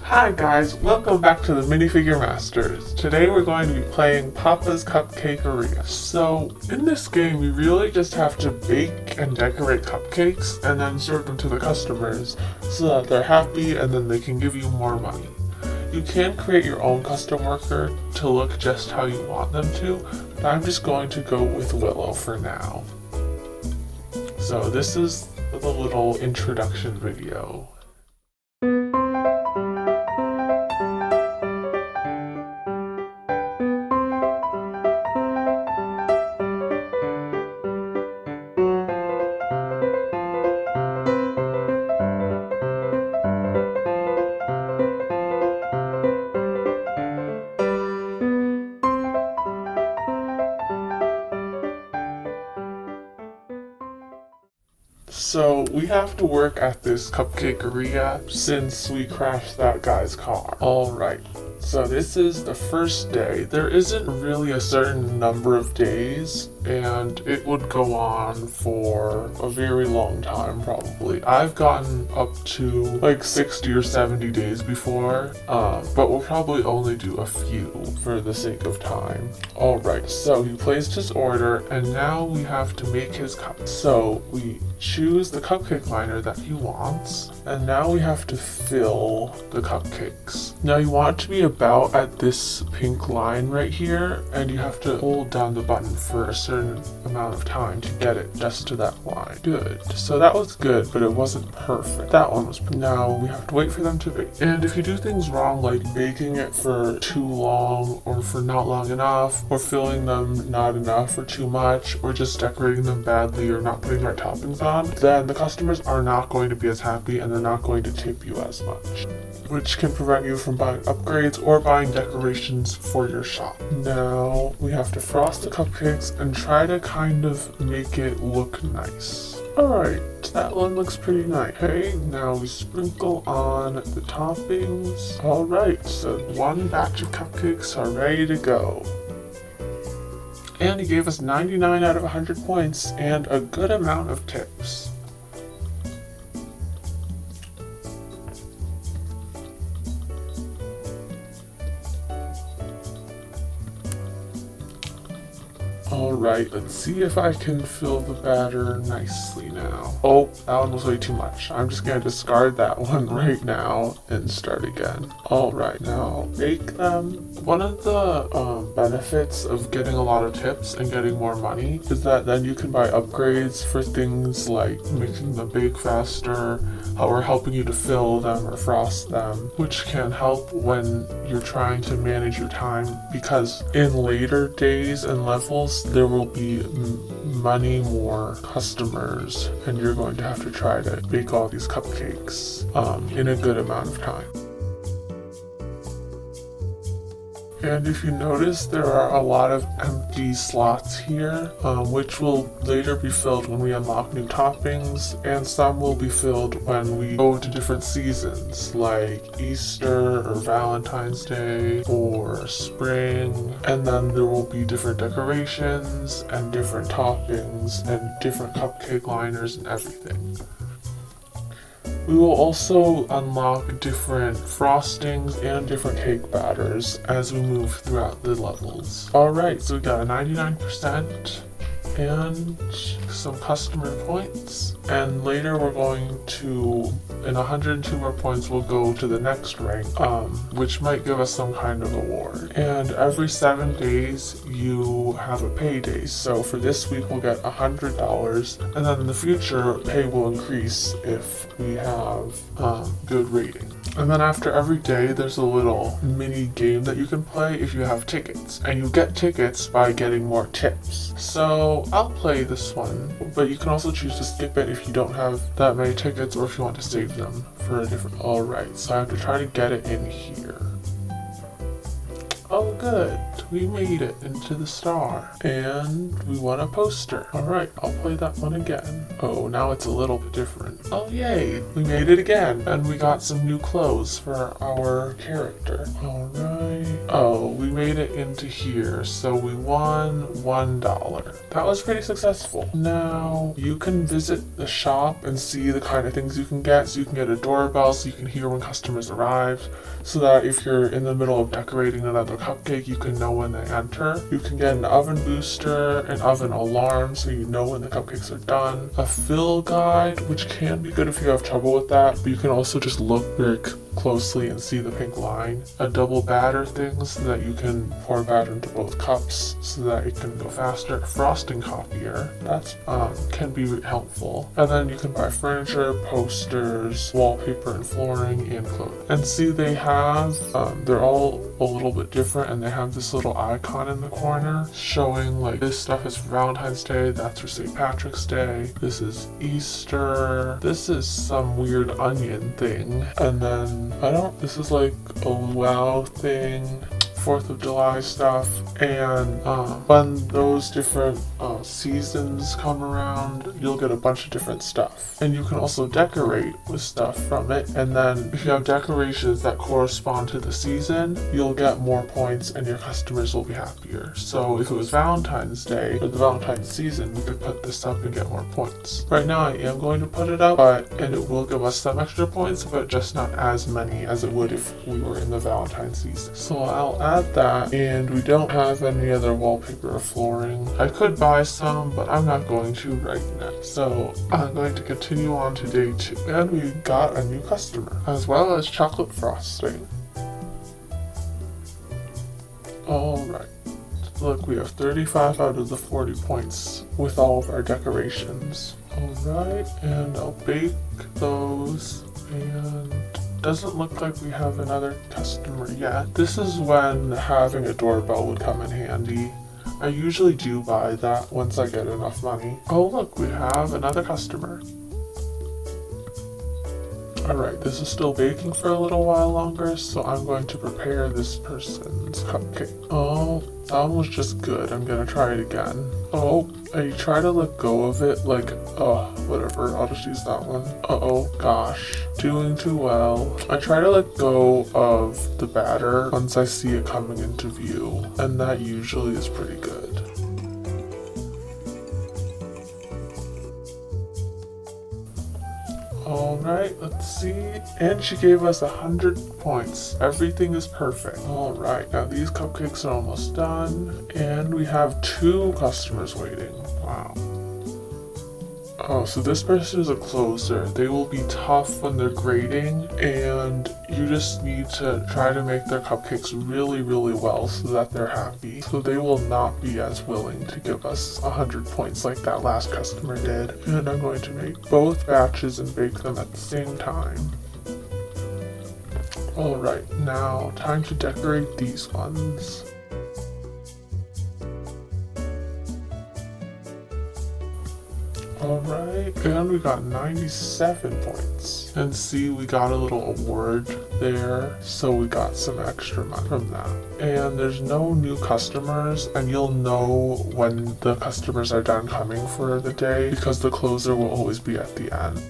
Hi guys, welcome back to the Minifigure Masters. Today we're going to be playing Papa's Cupcakeria. So, in this game you really just have to bake and decorate cupcakes and then serve them to the customers so that they're happy and then they can give you more money. You can create your own custom worker to look just how you want them to, but I'm just going to go with Willow for now. So this is the little introduction video. So we have to work at this Cupcakeria since we crashed that guy's car. Alright, so this is the first day. There isn't really a certain number of days and it would go on for a very long time probably. I've gotten up to like 60 or 70 days before, but we'll probably only do a few for the sake of time. Alright, so he placed his order and now we have to make his cup. So we choose the cupcake liner that he wants, and now we have to fill the cupcakes. Now you want it to be about at this pink line right here, and you have to hold down the button for a certain amount of time to get it just to that line. Good. So that was good, but it wasn't perfect. That one was perfect. Now we have to wait for them to bake. And if you do things wrong, like baking it for too long, or for not long enough, or filling them not enough or too much, or just decorating them badly or not putting the right toppings on, then the customers are not going to be as happy and they're not going to tip you as much, which can prevent you from buying upgrades or buying decorations for your shop. Now we have to frost the cupcakes and try to kind of make it look nice. Alright, that one looks pretty nice. Okay, now we sprinkle on the toppings. Alright, so one batch of cupcakes are ready to go. And he gave us 99 out of 100 points and a good amount of tips. Alright, let's see if I can fill the batter nicely now. Oh, that one was way too much. I'm just going to discard that one right now and start again. Alright, now bake them. One of the benefits of getting a lot of tips and getting more money is that then you can buy upgrades for things like making them bake faster, or helping you to fill them or frost them, which can help when you're trying to manage your time, because in later days and levels there will be many more customers and you're going to have to try to bake all these cupcakes in a good amount of time. And if you notice, there are a lot of empty slots here, which will later be filled when we unlock new toppings, and some will be filled when we go to different seasons, like Easter or Valentine's Day or spring, and then there will be different decorations and different toppings and different cupcake liners and everything. We will also unlock different frostings and different cake batters as we move throughout the levels. Alright, so we got a 99% and some customer points, and later we're going to, in 102 more points, we'll go to the next rank, which might give us some kind of award. And every 7 days you have a payday, so for this week we'll get $100, and then in the future pay will increase if we have good rating. And then after every day there's a little mini game that you can play if you have tickets, and you get tickets by getting more tips. So I'll play this one, but you can also choose to skip it if you don't have that many tickets or if you want to save them for a different. Alright, so I have to try to get it in here. Oh good, we made it into the star. And we won a poster. Alright, I'll play that one again. Oh, now it's a little bit different. Oh yay, we made it again. And we got some new clothes for our character. Alright. Oh, we made it into here, so we won $1. That was pretty successful. Now, you can visit the shop and see the kind of things you can get. So you can get a doorbell so you can hear when customers arrive, so that if you're in the middle of decorating another cupcake, you can know when they enter. You can get an oven booster, an oven alarm, so you know when the cupcakes are done. A fill guide, which can be good if you have trouble with that, but you can also just look very closely and see the pink line. A double batter thing so that you can pour batter into both cups so that it can go faster. A frosting copier, that can be helpful. And then you can buy furniture, posters, wallpaper and flooring, and clothing. And see, they have, they're all a little bit different, and they have this little icon in the corner showing like this stuff is for Valentine's Day, that's for St. Patrick's Day, this is Easter, this is some weird onion thing, and then this is like a wow thing, 4th of July stuff, and when those different seasons come around, you'll get a bunch of different stuff. And you can also decorate with stuff from it, and then if you have decorations that correspond to the season, you'll get more points and your customers will be happier. So if it was Valentine's Day or the Valentine's season, we could put this up and get more points. Right now I am going to put it up, and it will give us some extra points, but just not as many as it would if we were in the Valentine's season. So I'll add that, and we don't have any other wallpaper or flooring. I could buy some, but I'm not going to right now. So I'm going to continue on to day 2, and we got a new customer, as well as chocolate frosting. Alright, look, we have 35 out of the 40 points with all of our decorations. Alright, and I'll bake those, and doesn't look like we have another customer yet. This is when having a doorbell would come in handy. I usually do buy that once I get enough money. Oh look, we have another customer. Alright, this is still baking for a little while longer, so I'm going to prepare this person's cupcake. Oh, that one was just good. I'm gonna try it again. Oh, I try to let go of it, like, oh, whatever, I'll just use that one. Uh-oh, gosh, doing too well. I try to let go of the batter once I see it coming into view, and that usually is pretty good. Alright, let's see. And she gave us 100 points. Everything is perfect. Alright, now these cupcakes are almost done. And we have 2 customers waiting. Wow. Oh, so this person is a closer. They will be tough when they're grading, and you just need to try to make their cupcakes really, really well so that they're happy. So they will not be as willing to give us 100 points like that last customer did. And I'm going to make both batches and bake them at the same time. Alright, now time to decorate these ones. Alright, and we got 97 points. And see, we got a little award there, so we got some extra money from that. And there's no new customers, and you'll know when the customers are done coming for the day, because the closer will always be at the end.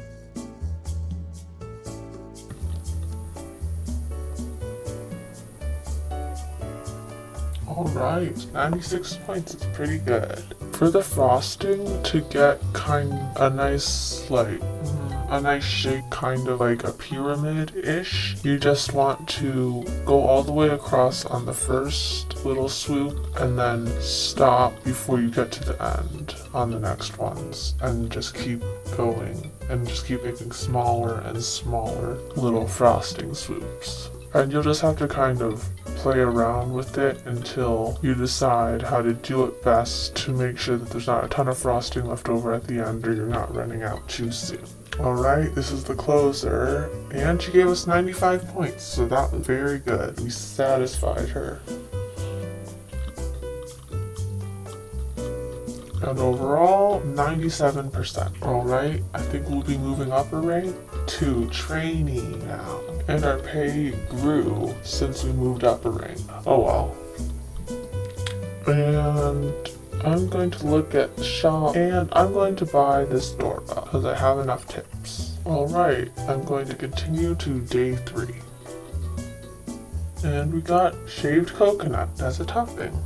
Alright, 96 points is pretty good. For the frosting, to get a nice shape, kind of like a pyramid-ish, you just want to go all the way across on the first little swoop and then stop before you get to the end on the next ones, and just keep going and just keep making smaller and smaller little frosting swoops. And you'll just have to kind of play around with it until you decide how to do it best to make sure that there's not a ton of frosting left over at the end, or you're not running out too soon. Alright, this is the closer, and she gave us 95 points, so that was very good. We satisfied her. And overall, 97%. Alright, I think we'll be moving up a rank to trainee now. And our pay grew since we moved up a rank. Oh well. And I'm going to look at the shop, and I'm going to buy this doorbell because I have enough tips. Alright, I'm going to continue to day 3. And we got shaved coconut as a topping.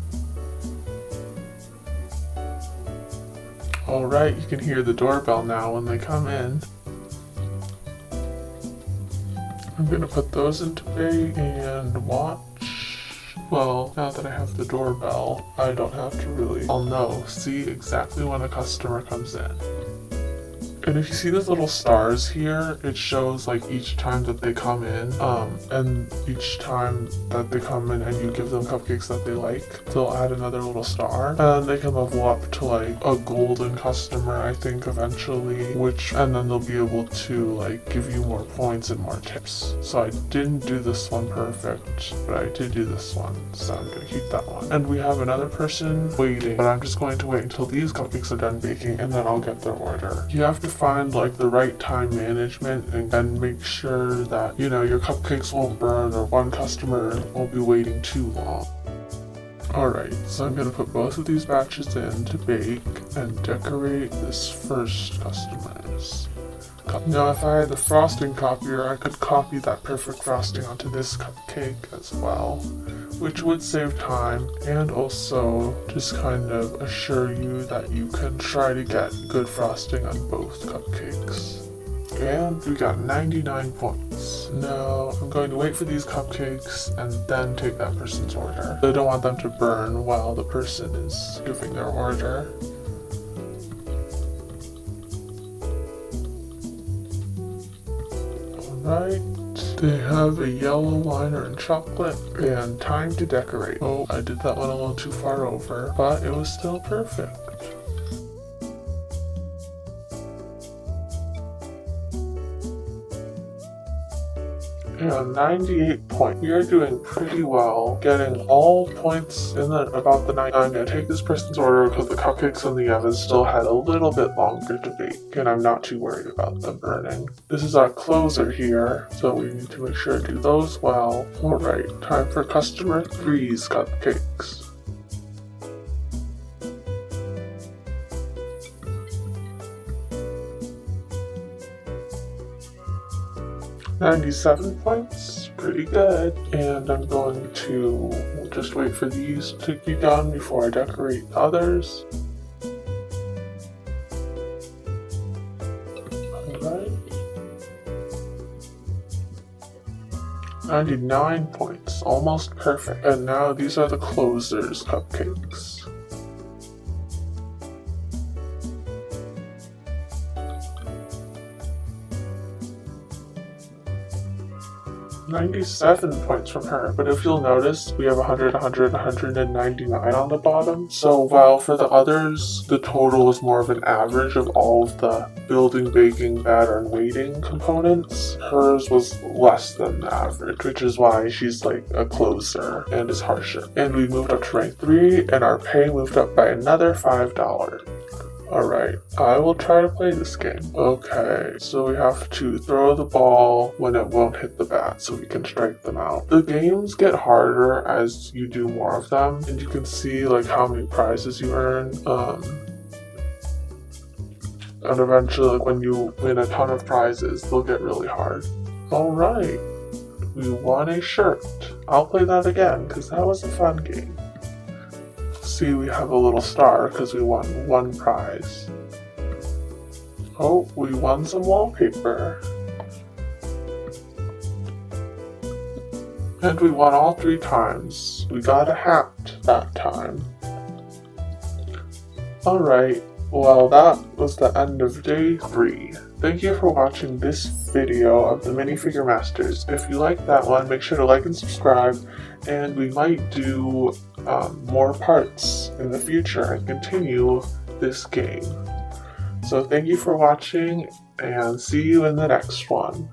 Alright, you can hear the doorbell now when they come in. I'm going to put those into bay and watch. Well, now that I have the doorbell, I don't have to really, I'll see exactly when a customer comes in. And if you see those little stars here, it shows like each time that they come in, and each time that they come in and you give them cupcakes that they like, they'll add another little star, and they can level up to like a golden customer, I think, eventually, and then they'll be able to like give you more points and more tips. So I didn't do this one perfect, but I did do this one, so I'm gonna keep that one. And we have another person waiting, but I'm just going to wait until these cupcakes are done baking, and then I'll get their order. You have to find like the right time management and make sure that, you know, your cupcakes won't burn or one customer won't be waiting too long. Alright, so I'm going to put both of these batches in to bake and decorate this first customer's cup. Now if I had the frosting copier, I could copy that perfect frosting onto this cupcake as well, which would save time and also just kind of assure you that you can try to get good frosting on both cupcakes. And we got 99 points. Now I'm going to wait for these cupcakes and then take that person's order. I don't want them to burn while the person is giving their order. Alright. They have a yellow liner and chocolate, and time to decorate. Oh, I did that one a little too far over, but it was still perfect. And 98 points. We are doing pretty well, getting all points in about the 9. I'm going to take this person's order because the cupcakes in the oven still had a little bit longer to bake, and I'm not too worried about them burning. This is our closer here, so we need to make sure to do those well. Alright, time for customer 3's cupcakes. $97 points, pretty good. And I'm going to just wait for these to be done before I decorate the others. Alright. 99 points, almost perfect. And now these are the closer's cupcakes. 97 points from her, but if you'll notice, we have 100, 100, 199 on the bottom. So while for the others, the total was more of an average of all of the building, baking, batter, and waiting components, hers was less than the average, which is why she's like a closer and is harsher. And we moved up to rank 3, and our pay moved up by another $5. Alright, I will try to play this game. Okay, so we have to throw the ball when it won't hit the bat so we can strike them out. The games get harder as you do more of them, and you can see like how many prizes you earn. And eventually, like when you win a ton of prizes, they'll get really hard. Alright, we won a shirt. I'll play that again because that was a fun game. See, we have a little star because we won one prize. Oh, we won some wallpaper. And we won all 3 times. We got a hat that time. Alright, well that was the end of day 3. Thank you for watching this video of the Minifigure Masters. If you like that one, make sure to like and subscribe, and we might do more parts in the future and continue this game. So thank you for watching, and see you in the next one.